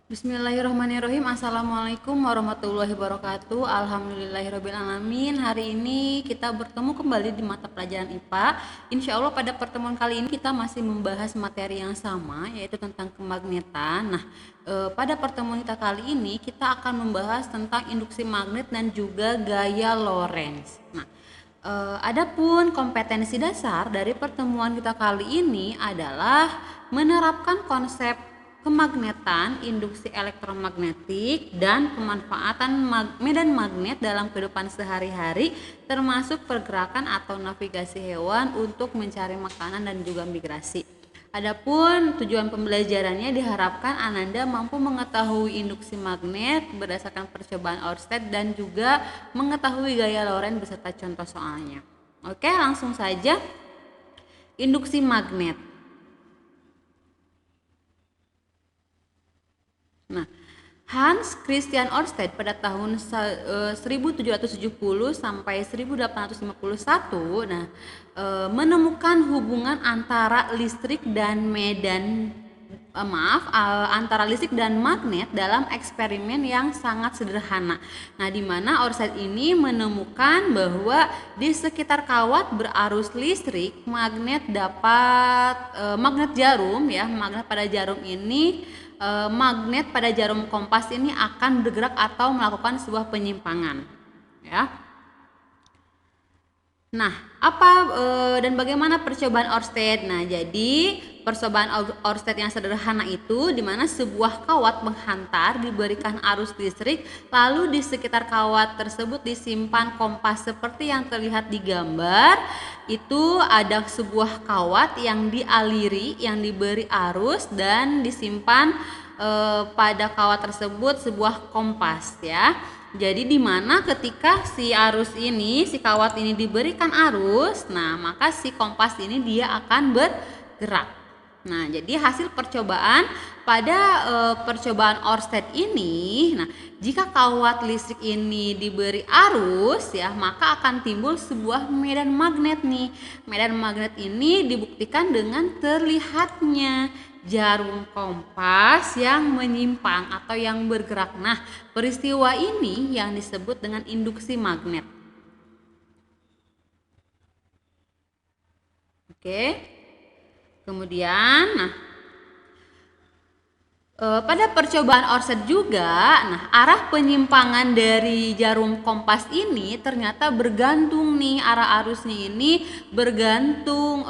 Bismillahirrahmanirrahim. Assalamualaikum warahmatullahi wabarakatuh. Alhamdulillahirrahmanirrahim. Hari ini kita bertemu kembali di mata pelajaran IPA. Insya Allah pada pertemuan kali ini kita masih membahas materi yang sama, yaitu tentang kemagnetan. Pada pertemuan kita kali ini kita akan membahas tentang induksi magnet dan juga gaya Lorentz. Adapun kompetensi dasar dari pertemuan kita kali ini adalah menerapkan konsep kemagnetan, induksi elektromagnetik, dan pemanfaatan medan magnet dalam kehidupan sehari-hari, termasuk pergerakan atau navigasi hewan untuk mencari makanan dan juga migrasi. Adapun tujuan pembelajarannya diharapkan Ananda mampu mengetahui induksi magnet berdasarkan percobaan Ørsted dan juga mengetahui gaya Lorentz beserta contoh soalnya. Oke, langsung saja. Induksi magnet. Hans Christian Ørsted pada tahun 1770 sampai 1851 menemukan hubungan antara listrik dan antara listrik dan magnet dalam eksperimen yang sangat sederhana. Di mana Ørsted ini menemukan bahwa di sekitar kawat berarus listrik, magnet pada jarum ini magnet pada jarum kompas ini akan bergerak atau melakukan sebuah penyimpangan, ya. Dan bagaimana percobaan Ørsted? Jadi percobaan Ørsted yang sederhana itu di mana sebuah kawat menghantar diberikan arus listrik, lalu di sekitar kawat tersebut disimpan kompas seperti yang terlihat di gambar. Itu ada sebuah kawat yang dialiri, yang diberi arus dan disimpan pada kawat tersebut sebuah kompas, ya. Jadi di mana ketika si kawat ini diberikan arus, maka si kompas ini dia akan bergerak. Jadi hasil percobaan pada percobaan Ørsted ini, jika kawat listrik ini diberi arus, ya, maka akan timbul sebuah medan magnet nih. Medan magnet ini dibuktikan dengan terlihatnya jarum kompas yang menyimpang atau yang bergerak. Peristiwa ini yang disebut dengan induksi magnet. Oke. Kemudian, pada percobaan Ørsted juga, arah penyimpangan dari jarum kompas ini ternyata bergantung nih, arah arusnya ini bergantung,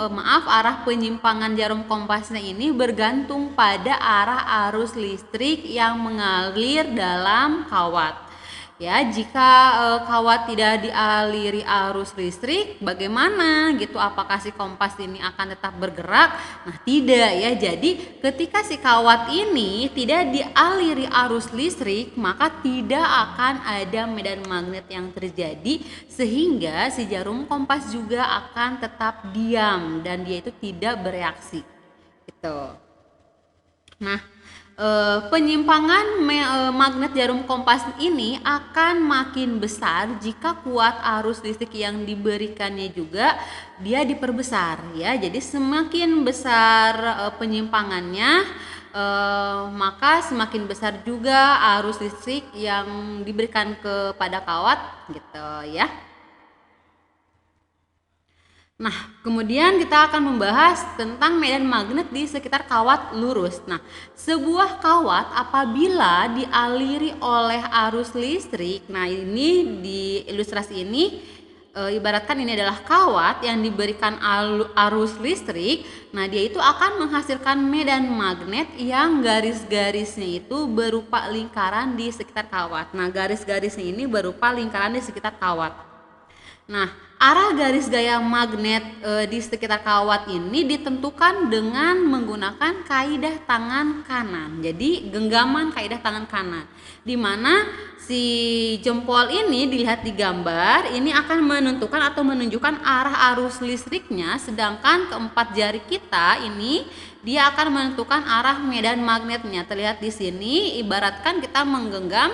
arah penyimpangan jarum kompasnya ini bergantung pada arah arus listrik yang mengalir dalam kawat. Ya, jika kawat tidak dialiri arus listrik, bagaimana gitu? Apakah si kompas ini akan tetap bergerak? Tidak, ya. Jadi ketika si kawat ini tidak dialiri arus listrik, maka tidak akan ada medan magnet yang terjadi, sehingga si jarum kompas juga akan tetap diam dan dia itu tidak bereaksi. Gitu. Penyimpangan magnet jarum kompas ini akan makin besar jika kuat arus listrik yang diberikannya juga dia diperbesar, ya. Jadi semakin besar penyimpangannya, maka semakin besar juga arus listrik yang diberikan kepada kawat, gitu, ya. Kemudian kita akan membahas tentang medan magnet di sekitar kawat lurus. Sebuah kawat apabila dialiri oleh arus listrik, ini di ilustrasi ini ibaratkan ini adalah kawat yang diberikan arus listrik. Dia itu akan menghasilkan medan magnet yang garis-garisnya itu berupa lingkaran di sekitar kawat. Garis-garisnya ini berupa lingkaran di sekitar kawat. Arah garis gaya magnet di sekitar kawat ini ditentukan dengan menggunakan kaidah tangan kanan. Jadi genggaman kaidah tangan kanan, di mana si jempol ini dilihat di gambar ini akan menentukan atau menunjukkan arah arus listriknya, sedangkan keempat jari kita ini dia akan menentukan arah medan magnetnya. Terlihat di sini, ibaratkan kita menggenggam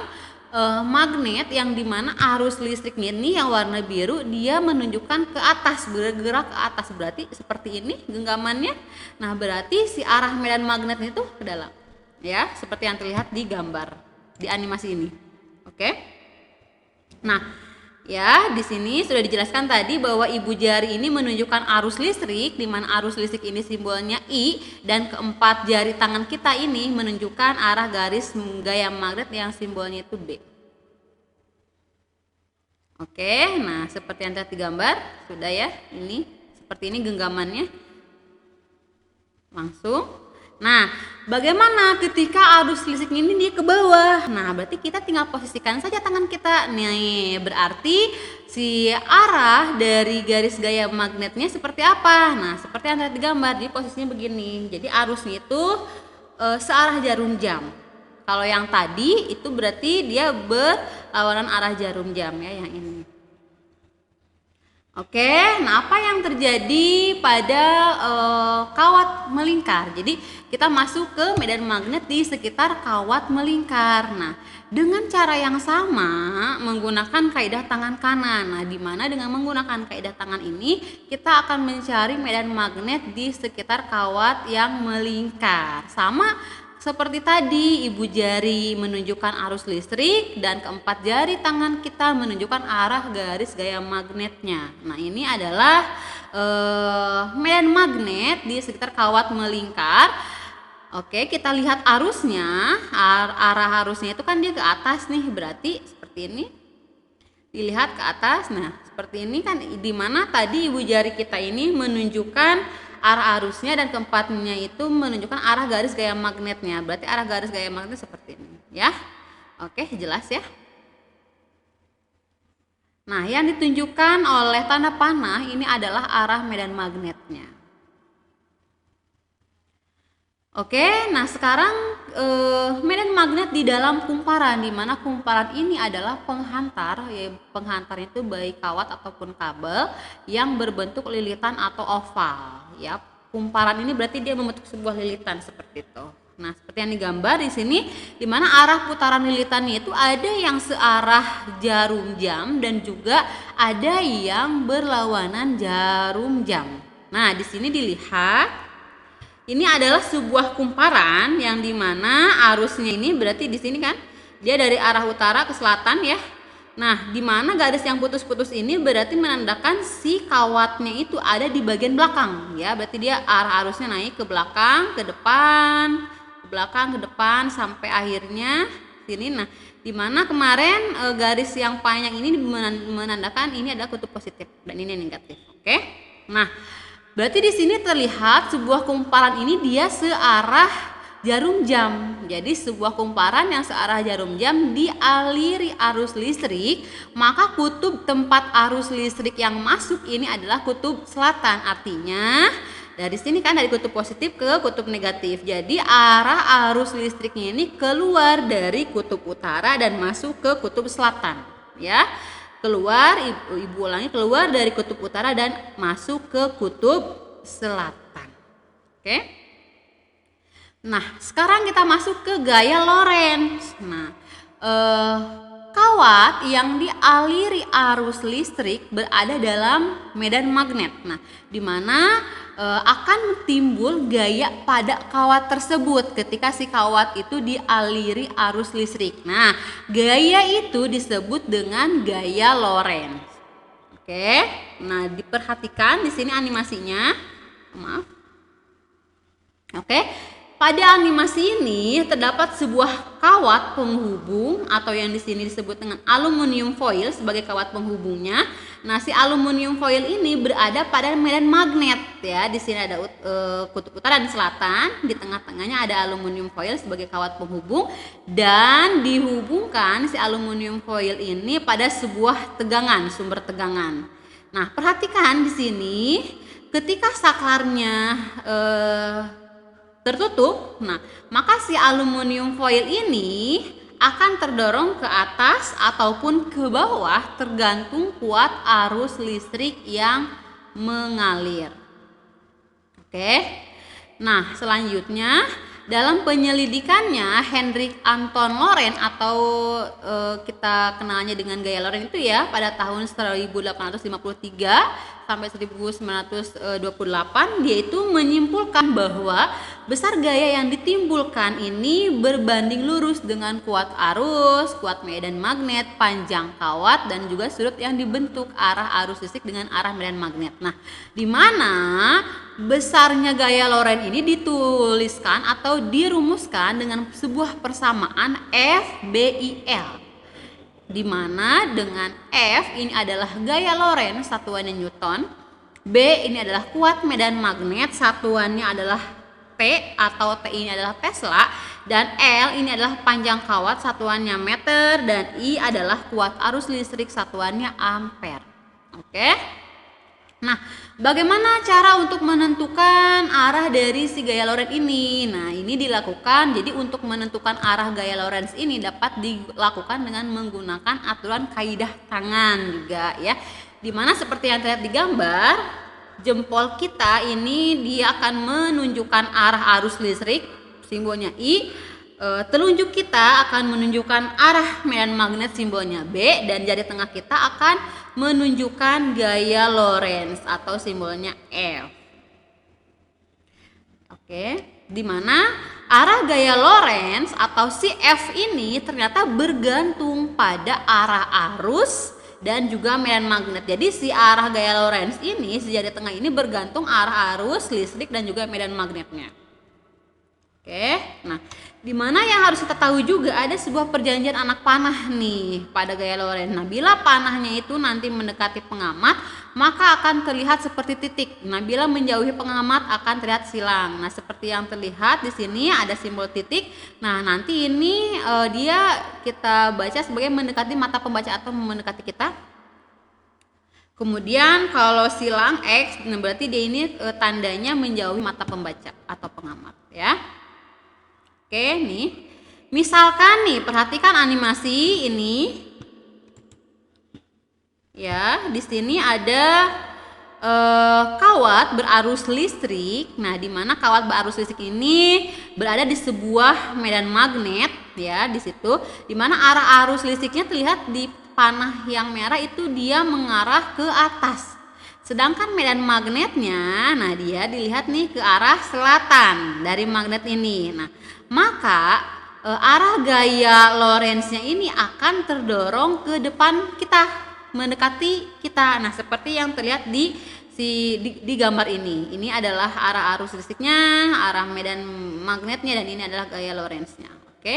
magnet yang dimana arus listriknya ini yang warna biru dia menunjukkan ke atas, bergerak ke atas, berarti seperti ini genggamannya. Berarti si arah medan magnet itu ke dalam. ya, seperti yang terlihat di gambar di animasi ini. Oke. Nah, ya, di sini sudah dijelaskan tadi bahwa ibu jari ini menunjukkan arus listrik, di mana arus listrik ini simbolnya I, dan keempat jari tangan kita ini menunjukkan arah garis gaya magnet yang simbolnya itu B. Oke, nah seperti yang terlihat di gambar, sudah ya, ini seperti ini genggamannya. Langsung. Nah, bagaimana ketika arus listrik ini dia ke bawah? Nah, berarti kita tinggal posisikan saja tangan kita. Nih, berarti si arah dari garis gaya magnetnya seperti apa? Nah, seperti yang terlihat di gambar, di posisinya begini. Jadi arusnya itu searah jarum jam. Kalau yang tadi itu berarti dia berlawanan arah jarum jam ya, yang ini. Oke, nah apa yang terjadi pada kawat melingkar? Jadi kita masuk ke medan magnet di sekitar kawat melingkar. Nah, dengan cara yang sama menggunakan kaidah tangan kanan. Nah, di mana dengan menggunakan kaidah tangan ini kita akan mencari medan magnet di sekitar kawat yang melingkar. Sama seperti tadi, ibu jari menunjukkan arus listrik dan keempat jari tangan kita menunjukkan arah garis gaya magnetnya. Nah, ini adalah medan magnet di sekitar kawat melingkar. Oke, kita lihat arusnya. Arah arusnya itu kan dia ke atas nih, berarti seperti ini. Dilihat ke atas. Nah, seperti ini kan, di mana tadi ibu jari kita ini menunjukkan arah arusnya dan keempatnya itu menunjukkan arah garis gaya magnetnya. Berarti arah garis gaya magnet seperti ini, ya. Oke, jelas ya. Nah, yang ditunjukkan oleh tanda panah ini adalah arah medan magnetnya. Oke, nah sekarang medan magnet di dalam kumparan, di mana kumparan ini adalah penghantar, ya, penghantar itu baik kawat ataupun kabel yang berbentuk lilitan atau oval. Ya, kumparan ini berarti dia membentuk sebuah lilitan seperti itu. Nah, seperti yang digambar di sini, di mana arah putaran lilitannya itu ada yang searah jarum jam dan juga ada yang berlawanan jarum jam. Nah, di sini dilihat. Ini adalah sebuah kumparan yang dimana arusnya ini berarti di sini kan dia dari arah utara ke selatan ya. Nah, dimana garis yang putus-putus ini berarti menandakan si kawatnya itu ada di bagian belakang ya. Berarti dia arah arusnya naik ke belakang, ke depan, ke belakang, ke depan sampai akhirnya sini. Nah, dimana kemarin garis yang panjang ini menandakan ini adalah kutub positif dan ini negatif. Oke. Nah, berarti di sini terlihat sebuah kumparan ini dia searah jarum jam. Jadi sebuah kumparan yang searah jarum jam dialiri arus listrik, maka kutub tempat arus listrik yang masuk ini adalah kutub selatan. Artinya dari sini kan dari kutub positif ke kutub negatif. Jadi arah arus listriknya ini keluar dari kutub utara dan masuk ke kutub selatan, ya. Keluar, ibu ulangi, keluar dari kutub utara dan masuk ke kutub selatan. Oke. Nah, sekarang kita masuk ke gaya Lorentz. Nah, kawat yang dialiri arus listrik berada dalam medan magnet. Nah, di mana akan timbul gaya pada kawat tersebut ketika si kawat itu dialiri arus listrik. Nah, gaya itu disebut dengan gaya Lorentz. Oke. Nah, diperhatikan di sini animasinya. Maaf. Oke. Pada animasi ini terdapat sebuah kawat penghubung atau yang di sini disebut dengan aluminium foil sebagai kawat penghubungnya. Nah, si aluminium foil ini berada pada medan magnet ya. Di sini ada kutub utara dan selatan, di tengah-tengahnya ada aluminium foil sebagai kawat penghubung dan dihubungkan si aluminium foil ini pada sebuah tegangan, sumber tegangan. Nah, perhatikan di sini ketika saklarnya tertutup, nah maka si aluminium foil ini akan terdorong ke atas ataupun ke bawah tergantung kuat arus listrik yang mengalir. Oke. Nah, selanjutnya dalam penyelidikannya Hendrik Anton Lorentz atau kita kenalnya dengan gaya Lorentz itu ya pada tahun 1853 sampai 1928 dia itu menyimpulkan bahwa besar gaya yang ditimbulkan ini berbanding lurus dengan kuat arus, kuat medan magnet, panjang kawat, dan juga sudut yang dibentuk arah arus listrik dengan arah medan magnet. Nah, di mana besarnya gaya Lorentz ini dituliskan atau dirumuskan dengan sebuah persamaan F/B/I/L, di mana dengan F ini adalah gaya Lorentz, satuannya Newton, B ini adalah kuat medan magnet, satuannya adalah T atau T ini adalah Tesla, dan L ini adalah panjang kawat, satuannya meter, dan I adalah kuat arus listrik, satuannya ampere. Oke. Nah, bagaimana cara untuk menentukan arah dari si gaya Lorentz ini? Nah, ini dilakukan, jadi untuk menentukan arah gaya Lorentz ini dapat dilakukan dengan menggunakan aturan kaidah tangan juga ya. Dimana seperti yang terlihat di gambar, jempol kita ini dia akan menunjukkan arah arus listrik, simbolnya I. Telunjuk kita akan menunjukkan arah medan magnet, simbolnya B, dan jari tengah kita akan menunjukkan gaya Lorentz atau simbolnya F. Oke, di mana arah gaya Lorentz atau si F ini ternyata bergantung pada arah arus dan juga medan magnet. Jadi si arah gaya Lorentz ini, si jari tengah ini bergantung arah arus listrik dan juga medan magnetnya. Oke, nah dimana yang harus kita tahu juga ada sebuah perjanjian anak panah nih pada gaya Lorentz. Nah, bila panahnya itu nanti mendekati pengamat, maka akan terlihat seperti titik. Nah, bila menjauhi pengamat akan terlihat silang. Nah, seperti yang terlihat di sini ada simbol titik. Nah, nanti ini dia kita baca sebagai mendekati mata pembaca atau mendekati kita. Kemudian kalau silang X, nah berarti dia ini tandanya menjauhi mata pembaca atau pengamat ya. Oke, nih. Misalkan nih, perhatikan animasi ini. Ya, di sini ada kawat berarus listrik. Nah, di mana kawat berarus listrik ini berada di sebuah medan magnet ya, di situ. Di mana arah arus listriknya terlihat di panah yang merah itu dia mengarah ke atas. Sedangkan medan magnetnya, nah dia dilihat nih ke arah selatan dari magnet ini. Nah, maka arah gaya Lorentz-nya ini akan terdorong ke depan kita, mendekati kita. Nah, seperti yang terlihat di gambar ini. Ini adalah arah arus listriknya, arah medan magnetnya, dan ini adalah gaya Lorentz-nya. Oke?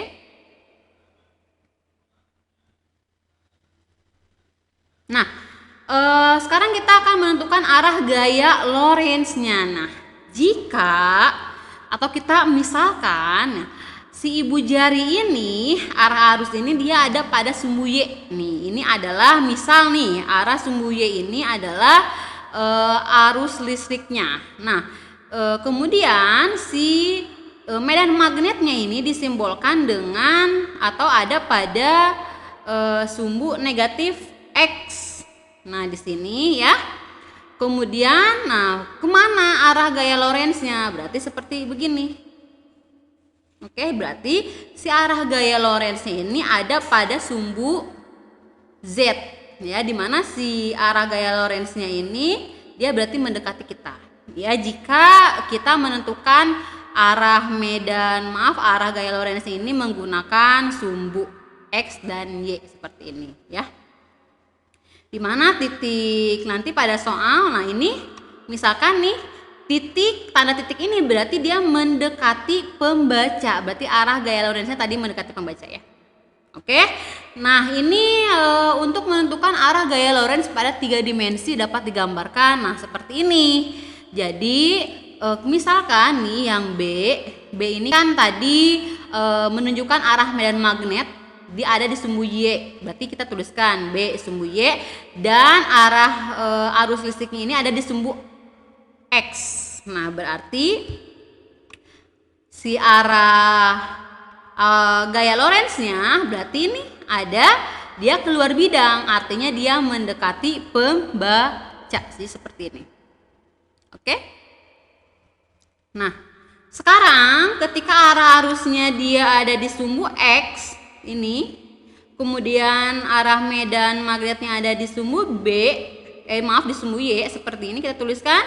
Nah, sekarang kita akan menentukan arah gaya Lorentz-nya. Nah, jika atau kita misalkan si ibu jari ini, arah arus ini dia ada pada sumbu Y. Nih, ini adalah misal nih, arah sumbu Y ini adalah arus listriknya. Nah, kemudian si medan magnetnya ini disimbolkan dengan atau ada pada sumbu negatif X. Nah, di sini ya. Kemudian, nah kemana arah gaya Lorentz-nya? Berarti seperti begini. Oke, berarti si arah gaya Lorentz-nya ini ada pada sumbu Z. Ya, dimana si arah gaya Lorentz-nya ini dia berarti mendekati kita. Ya, jika kita menentukan arah gaya Lorentz ini menggunakan sumbu X dan Y seperti ini ya. Dimana titik nanti pada soal, nah ini misalkan nih tanda titik ini berarti dia mendekati pembaca, berarti arah gaya Lorentz-nya tadi mendekati pembaca ya. Oke, nah ini untuk menentukan arah gaya Lorentz pada 3 dimensi dapat digambarkan, nah seperti ini. Jadi misalkan nih yang B ini kan tadi menunjukkan arah medan magnet, dia ada di sumbu Y, berarti kita tuliskan B sumbu Y, dan arah arus listriknya ini ada di sumbu X. Nah, berarti si arah gaya Lorentz-nya berarti ini ada dia keluar bidang, artinya dia mendekati pembaca sih seperti ini. Oke? Nah, sekarang ketika arah arusnya dia ada di sumbu X ini, kemudian arah medan magnetnya ada di sumbu B, di sumbu Y seperti ini kita tuliskan.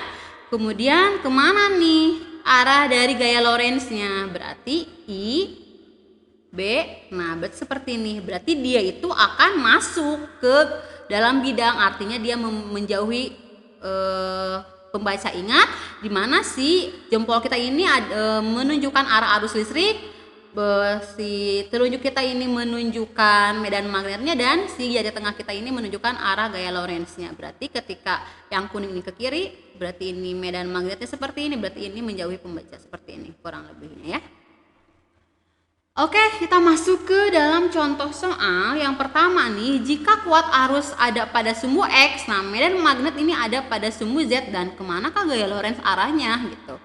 Kemudian kemana nih arah dari gaya Lorentz-nya? Berarti I, B, nah berarti seperti ini. Berarti dia itu akan masuk ke dalam bidang, artinya dia menjauhi pembaca. Ingat, di mana si jempol kita ini menunjukkan arah arus listrik, si telunjuk kita ini menunjukkan medan magnetnya, dan si jari tengah kita ini menunjukkan arah gaya Lorentz-nya. Berarti ketika yang kuning ini ke kiri, berarti ini medan magnetnya seperti ini, berarti ini menjauhi pembaca seperti ini kurang lebihnya ya. Oke, kita masuk ke dalam contoh soal yang pertama nih. Jika kuat arus ada pada sumbu X, nah medan magnet ini ada pada sumbu Z, dan kemanakah gaya Lorentz arahnya gitu.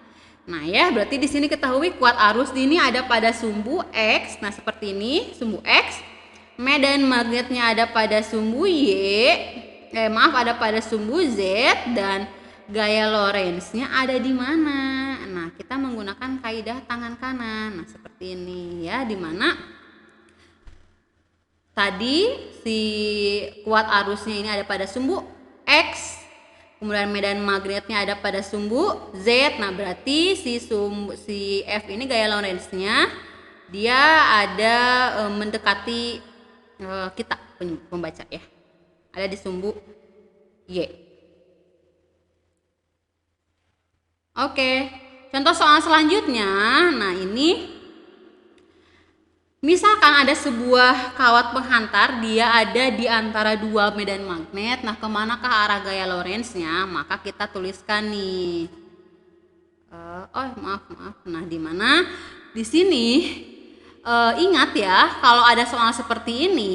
Nah ya, berarti di sini ketahui kuat arus ini ada pada sumbu X. Nah seperti ini, sumbu X. Medan magnetnya ada pada sumbu ada pada sumbu Z, dan gaya Lorentz-nya ada di mana? Nah, kita menggunakan kaidah tangan kanan. Nah, seperti ini ya, di mana tadi si kuat arusnya ini ada pada sumbu X. Kemudian medan magnetnya ada pada sumbu Z. Nah, berarti si F ini gaya Lorentz-nya dia ada mendekati kita pembaca ya. Ada di sumbu Y. Oke. Contoh soal selanjutnya. Nah, ini misalkan ada sebuah kawat penghantar, dia ada di antara dua medan magnet. Nah, kemanakah arah gaya Lorentz-nya? Maka kita tuliskan nih. Maaf. Nah, di mana? Di sini ingat ya, kalau ada soal seperti ini,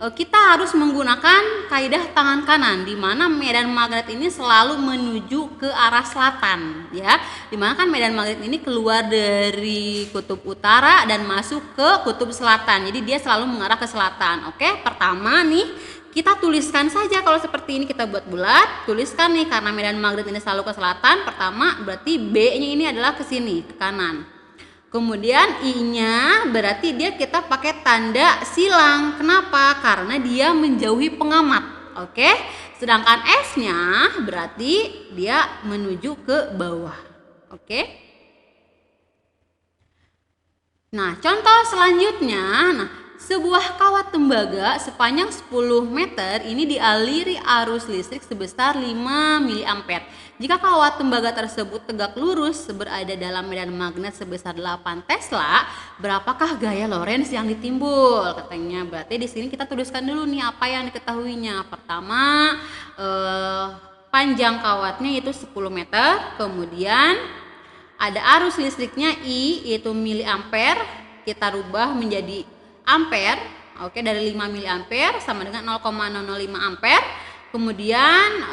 kita harus menggunakan kaidah tangan kanan, di mana medan magnet ini selalu menuju ke arah selatan ya. Dimana kan medan magnet ini keluar dari kutub utara dan masuk ke kutub selatan, jadi dia selalu mengarah ke selatan. Oke, pertama nih kita tuliskan saja. Kalau seperti ini kita buat bulat, tuliskan nih, karena medan magnet ini selalu ke selatan. Pertama berarti B nya ini adalah ke sini, ke kanan. Kemudian I-nya berarti kita pakai tanda silang. Kenapa? Karena dia menjauhi pengamat. Oke. Sedangkan F-nya berarti dia menuju ke bawah. Oke. Nah, contoh selanjutnya, sebuah kawat tembaga sepanjang 10 meter ini dialiri arus listrik sebesar 5 mA. Jika kawat tembaga tersebut tegak lurus berada dalam medan magnet sebesar 8 Tesla, berapakah gaya Lorentz yang ditimbul? Katanya. Berarti di sini kita tuliskan dulu nih apa yang diketahuinya. Pertama, panjang kawatnya itu 10 meter, kemudian ada arus listriknya I yaitu miliampere, kita rubah menjadi ampere. Oke, dari 5 mA sama dengan 0,005 ampere. Kemudian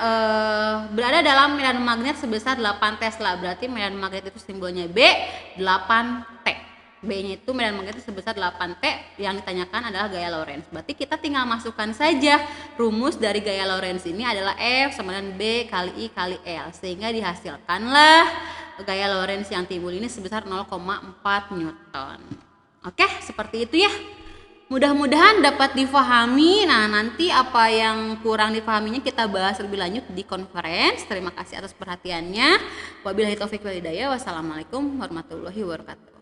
berada dalam medan magnet sebesar 8 Tesla. Berarti medan magnet itu simbolnya B, 8T. B-nya itu medan magnet sebesar 8T. Yang ditanyakan adalah gaya Lorentz. Berarti kita tinggal masukkan saja rumus dari gaya Lorentz ini adalah F sama dengan B kali I kali L. Sehingga dihasilkanlah gaya Lorentz yang timbul ini sebesar 0,4 Newton. Oke, seperti itu ya. Mudah-mudahan dapat difahami. Nah, nanti apa yang kurang difahaminya kita bahas lebih lanjut di conference. Terima kasih atas perhatiannya. Wabillahi taufiq wal hidayah. Wassalamualaikum warahmatullahi wabarakatuh.